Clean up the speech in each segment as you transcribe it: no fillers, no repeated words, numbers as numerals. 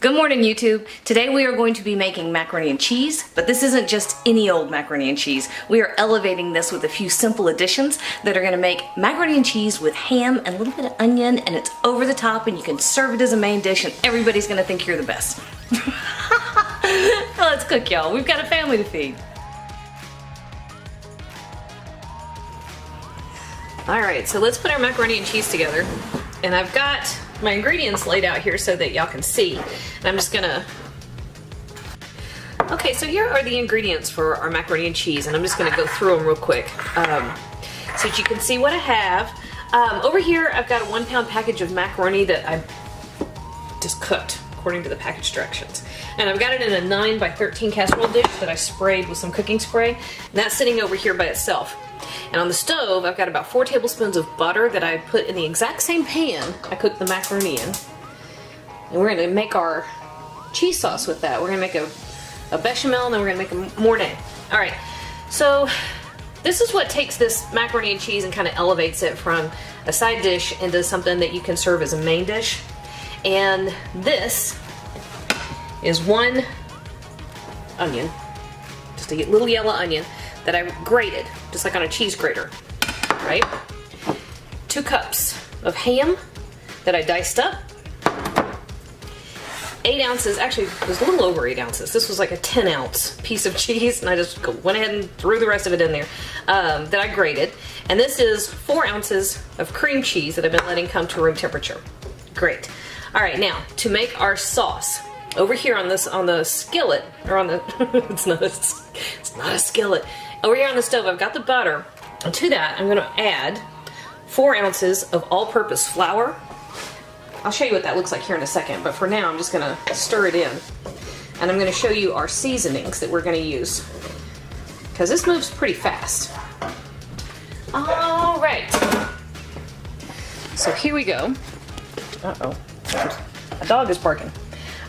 Good morning, YouTube. Today we are going to be making macaroni and cheese, but this isn't just any old macaroni and cheese. We are elevating this with a few simple additions that are going to make macaroni and cheese with ham and a little bit of onion, and it's over the top and you can serve it as a main dish and everybody's going to think you're the best. Let's cook, y'all. We've got a family to feed. Alright, so let's put our macaroni and cheese together. And I've got my ingredients laid out here so that y'all can see. And I'm just gonna... Okay, so here are the ingredients for our macaroni and cheese, and I'm just gonna go through them real quick so that you can see what I have. Over here, I've got a 1 pound package of macaroni that I just cooked according to the package directions. And I've got it in a 9 by 13 casserole dish that I sprayed with some cooking spray. And that's sitting over here by itself. And on the stove, I've got about 4 tablespoons of butter that I put in the exact same pan I cooked the macaroni in. And we're gonna make our cheese sauce with that. We're gonna make a bechamel, and then we're gonna make a mortar. All right, so this is what takes this macaroni and cheese and kind of elevates it from a side dish into something that you can serve as a main dish. And this is 1 onion, just a little yellow onion that I grated, just like on a cheese grater, right? 2 cups of ham that I diced up. 8 ounces, actually it was a little over 8 ounces. This was like a 10-ounce piece of cheese, and I just went ahead and threw the rest of it in there that I grated. And this is 4 ounces of cream cheese that I've been letting come to room temperature. Great. All right, now to make our sauce. Over here on the skillet, or on the it's not a skillet. Over here on the stove, I've got the butter, and to that I'm going to add 4 ounces of all-purpose flour. I'll show you what that looks like here in a second, but for now I'm just going to stir it in. And I'm going to show you our seasonings that we're going to use, because this moves pretty fast. All right. So here we go. Uh-oh. A dog is barking.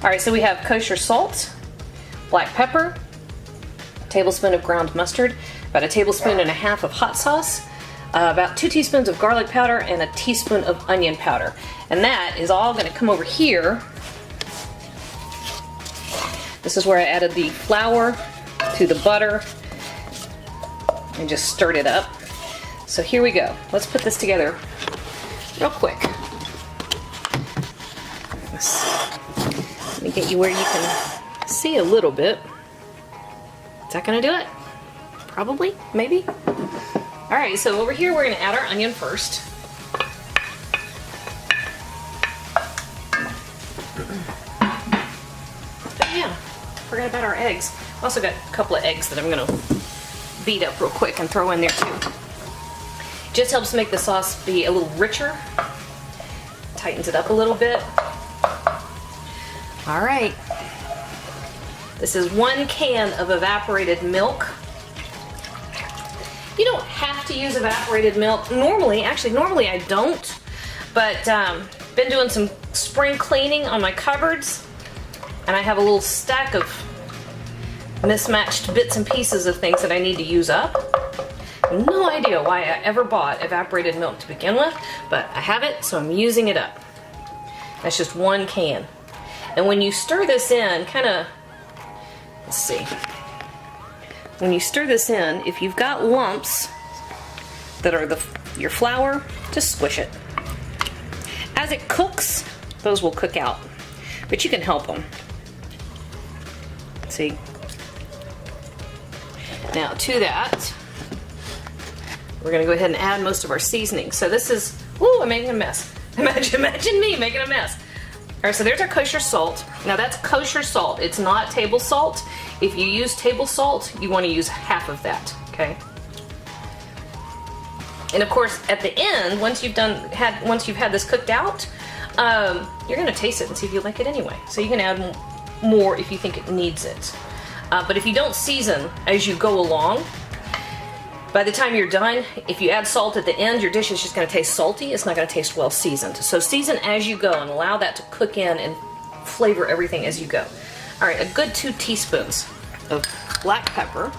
All right, so we have kosher salt, black pepper, a tablespoon of ground mustard, about 1.5 tablespoons of hot sauce, about 2 teaspoons of garlic powder, and 1 teaspoon of onion powder. And that is all going to come over here. This is where I added the flour to the butter and just stirred it up. So here we go. Let's put this together real quick. Let me get you where you can see a little bit. Is that gonna do it? Probably, maybe. All right, so over here we're gonna add our onion first. But yeah, forgot about our eggs. I've also got a couple of eggs that I'm gonna beat up real quick and throw in there too. Just helps make the sauce be a little richer. Tightens it up a little bit. All right, this is 1 can of evaporated milk. You don't have to use evaporated milk. Normally I don't, but been doing some spring cleaning on my cupboards, and I have a little stack of mismatched bits and pieces of things that I need to use up. No idea why I ever bought evaporated milk to begin with, but I have it, so I'm using it up. That's just 1 can. And when you stir this in, let's see. When you stir this in, if you've got lumps that are your flour, just squish it. As it cooks, those will cook out, but you can help them. See? Now to that, we're gonna go ahead and add most of our seasoning. So this is, ooh, I'm making a mess. Imagine me making a mess. All right, so there's our kosher salt. Now that's kosher salt. It's not table salt. If you use table salt, you want to use half of that, okay? And of course, at the end, once you've had this cooked out, you're gonna taste it and see if you like it anyway. So you can add more if you think it needs it. But if you don't season as you go along, by the time you're done, if you add salt at the end, your dish is just going to taste salty. It's not going to taste well seasoned. So season as you go and allow that to cook in and flavor everything as you go. All right, a good 2 teaspoons of black pepper.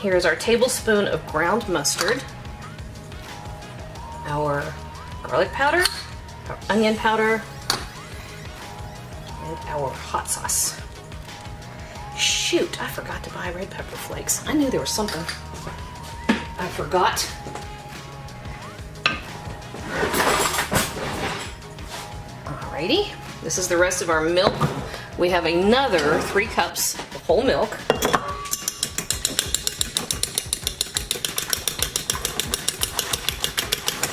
Here's our tablespoon of ground mustard, our garlic powder, our onion powder, and our hot sauce. Shoot, I forgot to buy red pepper flakes. I knew there was something I forgot. Alrighty, this is the rest of our milk. We have another 3 cups of whole milk.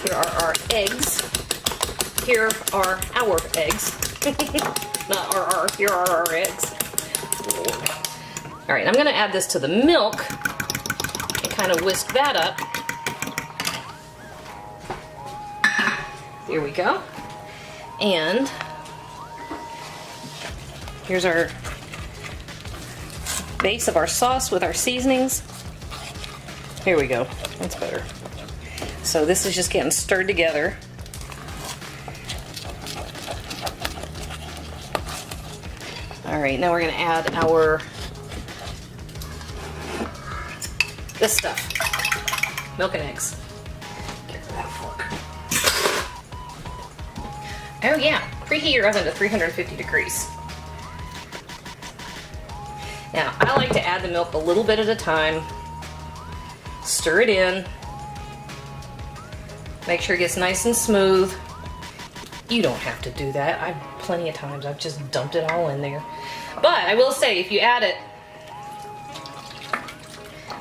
Here are our eggs. Here are our eggs. Not our, here are our eggs. All right, I'm gonna add this to the milk and kind of whisk that up. There we go. And here's our base of our sauce with our seasonings. Here we go, that's better. So this is just getting stirred together. All right, now we're gonna add our, this stuff, milk and eggs. Get that fork. Oh yeah, preheat your oven to 350 degrees. Now, I like to add the milk a little bit at a time. Stir it in. Make sure it gets nice and smooth. You don't have to do that. I've plenty of times I've just dumped it all in there. But I will say, if you add it,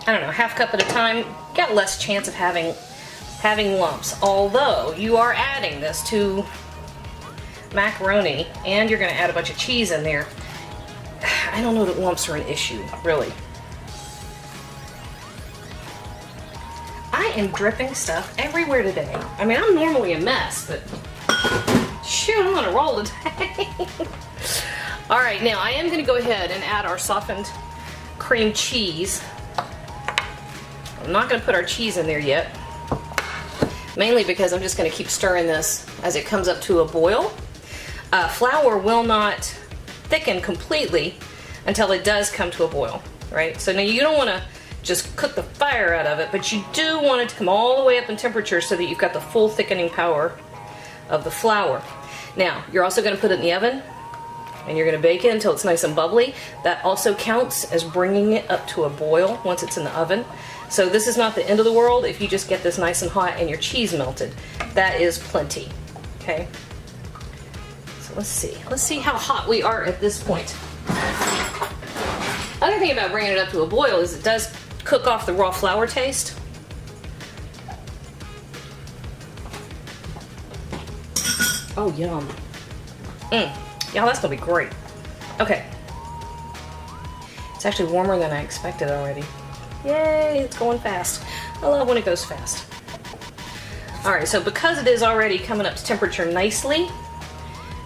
I don't know, half cup at a time, you got less chance of having lumps. Although you are adding this to macaroni and you're going to add a bunch of cheese in there, I don't know that lumps are an issue, really. I am dripping stuff everywhere today. I mean, I'm normally a mess, but shoot, I'm on a roll today. All right, now I am going to go ahead and add our softened cream cheese. I'm not going to put our cheese in there yet, mainly because I'm just going to keep stirring this as it comes up to a boil. Flour will not thicken completely until it does come to a boil, right? So now you don't want to just cook the fire out of it, but you do want it to come all the way up in temperature so that you've got the full thickening power of the flour. Now, you're also going to put it in the oven, and you're going to bake it until it's nice and bubbly. That also counts as bringing it up to a boil once it's in the oven. So this is not the end of the world if you just get this nice and hot and your cheese melted. That is plenty, okay? So let's see how hot we are at this point. Other thing about bringing it up to a boil is it does cook off the raw flour taste. Oh, yum. Yeah, that's gonna be great. Okay. It's actually warmer than I expected already. Yay, it's going fast. I love when it goes fast. Alright, so because it is already coming up to temperature nicely,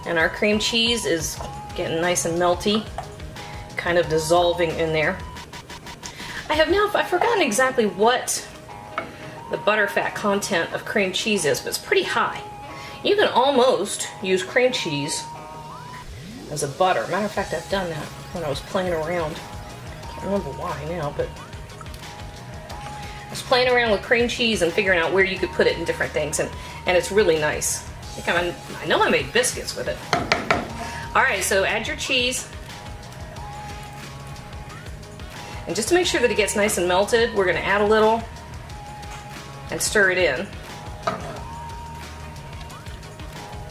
and our cream cheese is getting nice and melty, kind of dissolving in there, I've forgotten exactly what the butterfat content of cream cheese is, but it's pretty high. You can almost use cream cheese as a butter. Matter of fact, I've done that when I was playing around. Can't remember why now, but I was playing around with cream cheese and figuring out where you could put it in different things, and it's really nice. I know I made biscuits with it. Alright, so add your cheese. And just to make sure that it gets nice and melted, we're going to add a little and stir it in.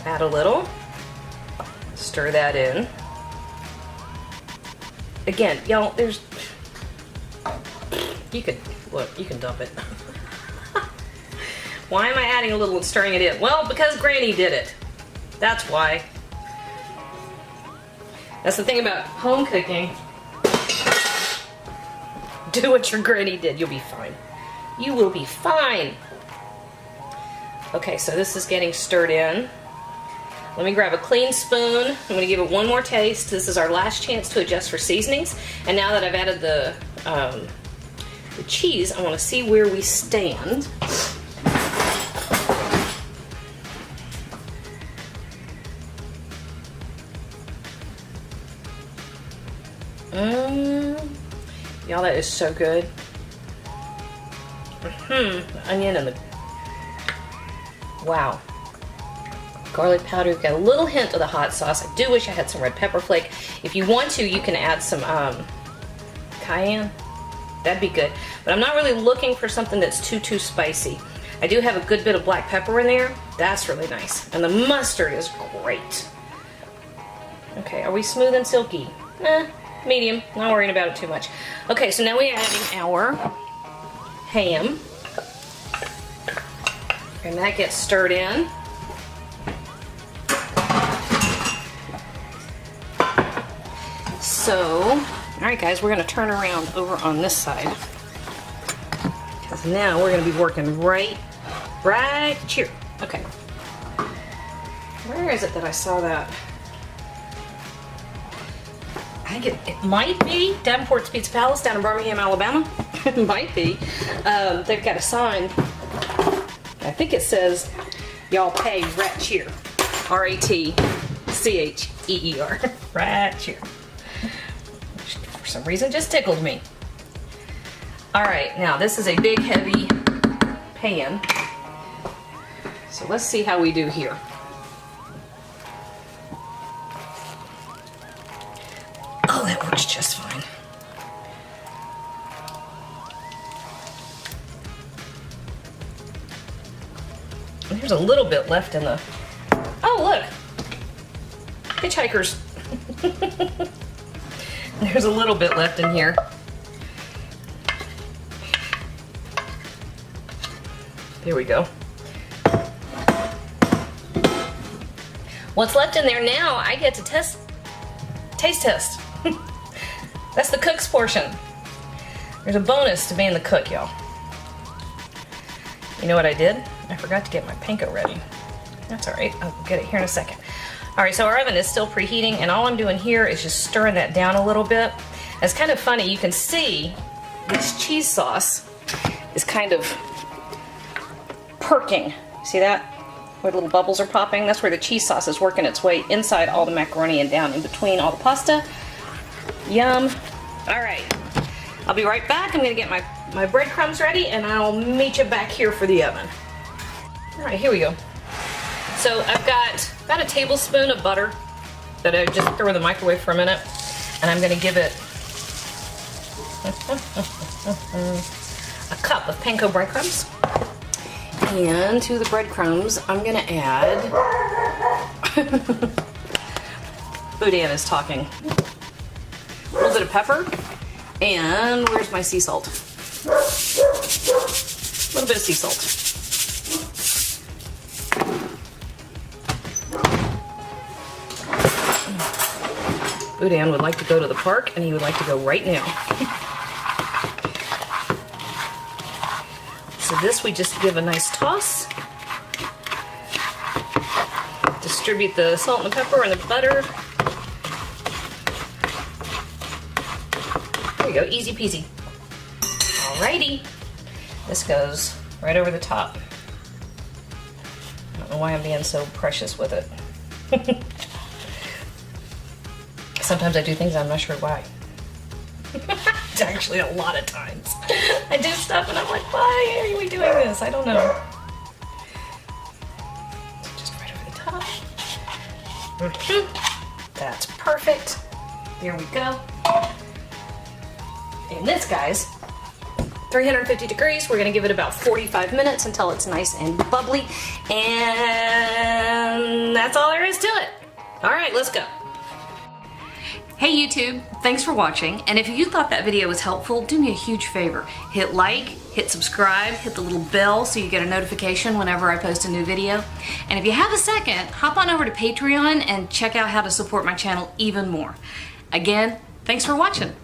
Add a little, stir that in. Again, y'all, you can dump it. Why am I adding a little and stirring it in? Well, because Granny did it. That's why. That's the thing about home cooking. Do what your granny did. You'll be fine. You will be fine. Okay, so this is getting stirred in. Let me grab a clean spoon. I'm going to give it one more taste. This is our last chance to adjust for seasonings. And now that I've added the cheese, I want to see where we stand. Y'all, that is so good. The onion and the... Wow. garlic powder. We've got a little hint of the hot sauce. I do wish I had some red pepper flake. If you want to, you can add some cayenne. That'd be good. But I'm not really looking for something that's too spicy. I do have a good bit of black pepper in there. That's really nice. And the mustard is great. Okay, are we smooth and silky? Medium. Not worrying about it too much. Okay, so now we're adding our ham. And that gets stirred in. So, alright guys, we're going to turn around over on this side. Because now we're going to be working right here. Okay. Where is it that I saw that? I think it might be Davenport's Pizza Palace down in Birmingham, Alabama. It might be. They've got a sign. I think it says, y'all pay right cheer. R-A-T-C-H-E-E-R. Right cheer. For some reason just tickled me. Alright, now this is a big heavy pan. So let's see how we do here. Oh, that works just fine. There's a little bit left in the... Oh, look! Hitchhikers. There's a little bit left in here. There we go. What's left in there now, I get to taste test. That's the cook's portion. There's a bonus to being the cook, y'all. You know what I did? I forgot to get my panko ready. That's alright, I'll get it here in a second. Alright, so our oven is still preheating, and all I'm doing here is just stirring that down a little bit. It's kind of funny, you can see this cheese sauce is kind of perking. See that? Where the little bubbles are popping? That's where the cheese sauce is working its way inside all the macaroni and down in between all the pasta. Yum. Alright, I'll be right back. I'm going to get my breadcrumbs ready, and I'll meet you back here for the oven. Alright, here we go. So I've got about a tablespoon of butter that I just threw in the microwave for a minute, and I'm going to give it a cup of panko breadcrumbs. And to the breadcrumbs, I'm going to add... Boudin is talking. A little bit of pepper. And where's my sea salt? A little bit of sea salt. Boudin would like to go to the park, and he would like to go right now. So this we just give a nice toss. Distribute the salt and the pepper and the butter. There you go, easy peasy. Alrighty. This goes right over the top. I don't know why I'm being so precious with it. Sometimes I do things I'm not sure why. Actually, a lot of times. I do stuff and I'm like, why are we doing this? I don't know. Just right over the top. That's perfect. There we go. And this, guys, 350 degrees. We're gonna give it about 45 minutes until it's nice and bubbly. And that's all there is to it. All right, let's go. Hey YouTube, thanks for watching, and if you thought that video was helpful, do me a huge favor. Hit like, hit subscribe, hit the little bell so you get a notification whenever I post a new video. And if you have a second, hop on over to Patreon and check out how to support my channel even more. Again, thanks for watching.